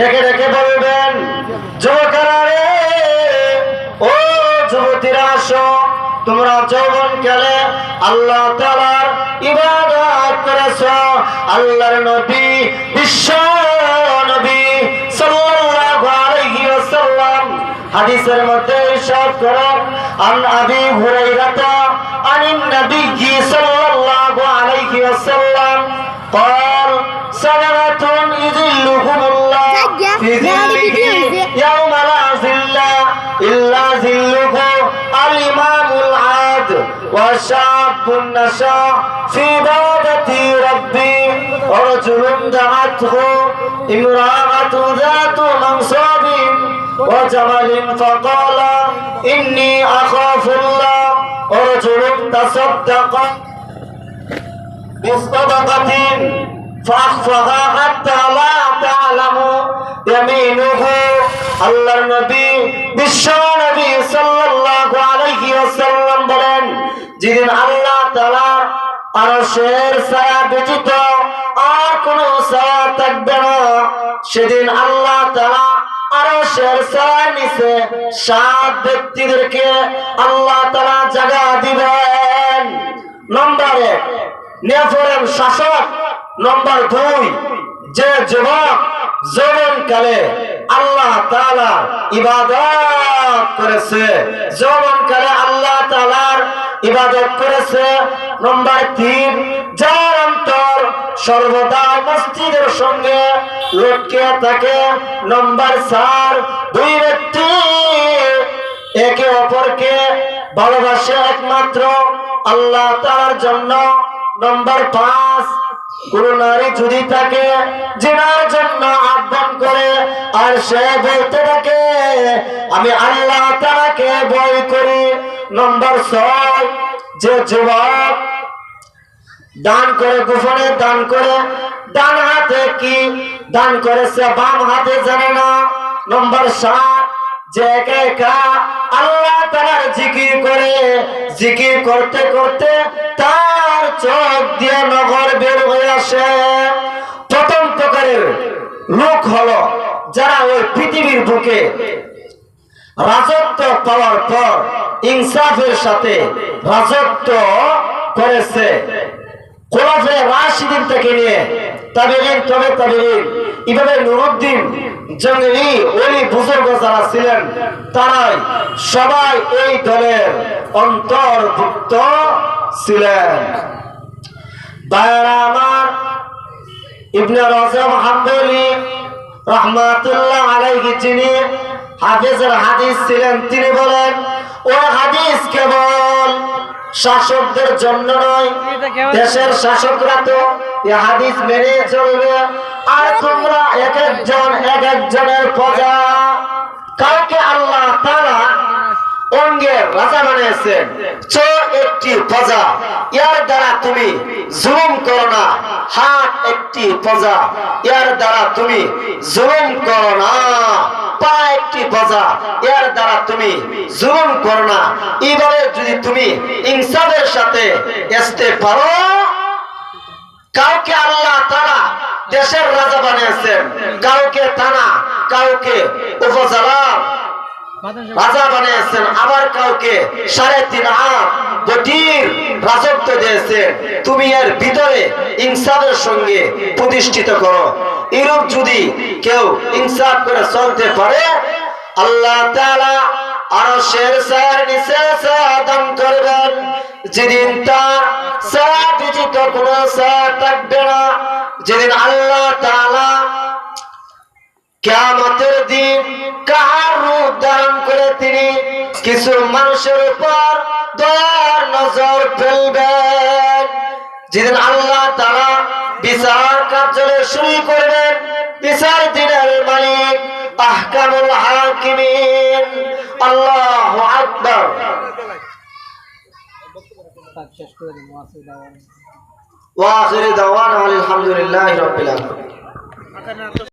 ডেকে ডেকে বলবেন, যুবকেরা রে, ও যুবতীরা আসো, তোমরা যৌবনকালে আল্লাহ তাআলার ইবাদত করেছো। আল্লাহর নবী, বিশ্ব নবী সাল্লাল্লাহু আলাইহি ওয়াসাল্লাম হাদিসের মধ্যে ইরশাদ করেন, আন আবি হুরায়রা আনিন নবী সাল্লাল্লাহু আলাইহি ওয়াসাল্লাম قال سبعة يظلهم الله في ظله يوم لا ظل إلا ظله الإمام العادل وشاب نشأ في عبادة ربه ورجل دعته امرأة ذات منصب وجمال فقال إني أخاف الله ورجل تصدق بصدقة فأخفاها حتى لا تعلم يمينه। আল্লাহর নবী, বিশ্ব নবী সাল্লাল্লাহু আলাইহি ওয়াসাল্লাম বলেন, যেদিন আল্লাহ তাআলার আরশের ছায়া ব্যতীত আর কোনো ছায়া থাকবে না, সেদিন আল্লাহ তাআলা আরশের ছায়ার নিচে 7 ব্যক্তিদেরকে আল্লাহ তাআলা জায়গা দিবেন। নম্বর 1 নেফরের শাসক। নম্বর 2 যে যুবক যৌবনকালে আল্লাহ তাআলার ইবাদত করেছে, যৌবনকালে আল্লাহ তাআলার ইবাদত করেছে। নম্বর 3 যার অন্তর সর্বদা মসজিদের সঙ্গে লটকে থাকে। নম্বর 4 দুই ব্যক্তি একে অপরকে ভালোবাসে একমাত্র আল্লাহ তাআলার জন্য। নম্বর 5 কোন নারী যদি থাকে জিনার জন্য আহ্বান করে আর সে বলতে থাকে আমি আল্লাহ তাআলাকে ভয় করি। নম্বর 6 যে যুবক দান করে, গোপনে দান করে, ডান হাতে কি দান করেছে বাম হাতে জানে না। নম্বর 7 যে একা একা আল্লাহ তাআলার জিকির করে, জিকির করতে করতে তার চোখ দিয়ে নগর বের হয়ে আসে। প্রথম প্রকারের লোক হলো যারা ওই পৃথিবীর বুকে রাজত্ব পাওয়ার পর ইনসাফের সাথে রাজত্ব করেছে। খোলাফায়ে রাশিদিন থেকে নিয়ে তাবেঈন, তবে তাবেঈন, এভাবে নুরউদ্দিন জঙ্গলি ওলি বুজুর্গ যারা ছিলেন তারাই সবাই এই দলের অন্তর্ভুক্ত ছিলেন। ভাইরা আমার, ইবনে রজব হাম্বলি রাহমাতুল্লাহ আলাইহি যিনি হাফেজের হাদিস ছিলেন, তিনি বলেন ওই হাদিস কেবল শাসকদের জন্য নয়, দেশের শাসকরা তো এই হাদিস মেনে চলবে। আর তোমরা এক একজনের প্রজা। কাউকে আল্লাহ তাআলা অঙ্গের রাজা বানিয়েছেন, চোর একটি প্রজা, এর দ্বারা তুমি জুলুম করো না। হাত একটি প্রজা, এর দ্বারা তুমি জুলুম করো না। পা একটি প্রজা, এর দ্বারা তুমি জুলুম করো না। এইভাবে যদি তুমি ইনসাফের সাথে আসতে পারো, কাউকে আল্লাহ তাআলা দেশের রাজা বানিয়েছেন, কাউকে থানা, কাউকে উপজেলা রাজা বানিয়েছেন, আবার কাউকে 3.5 হাত গটির রাজত্ব দিয়েছেন। তুমি এর ভিতরে ইনসাফের সঙ্গে প্রতিষ্ঠিত করো। এরূপ যদি কেউ ইনসাফ করে চলতে পারে, আল্লাহ তাআলা আরশের ছায়ার নিচে ছায়া দান করবেন, যেদিন তার ছায়া ব্যতীত কোনো ছায়া থাকবে না। যেদিন আল্লাহ তাআলা কিয়ামতের দিন কার রূপ ধারণ করে তিনি কিছু মানুষের উপর দয়ার নজর ফেলবেন। যেদিন আল্লাহ তাআলা বিচার কার্যালয় শুরু করবেন, বিচার দিনের মালিক আহকামুল হাকিমিন। আল্লাহু আকবার। ওয়া আখিরু দাওয়ানা আলহামদুলিল্লাহি রাব্বিল আলামিন।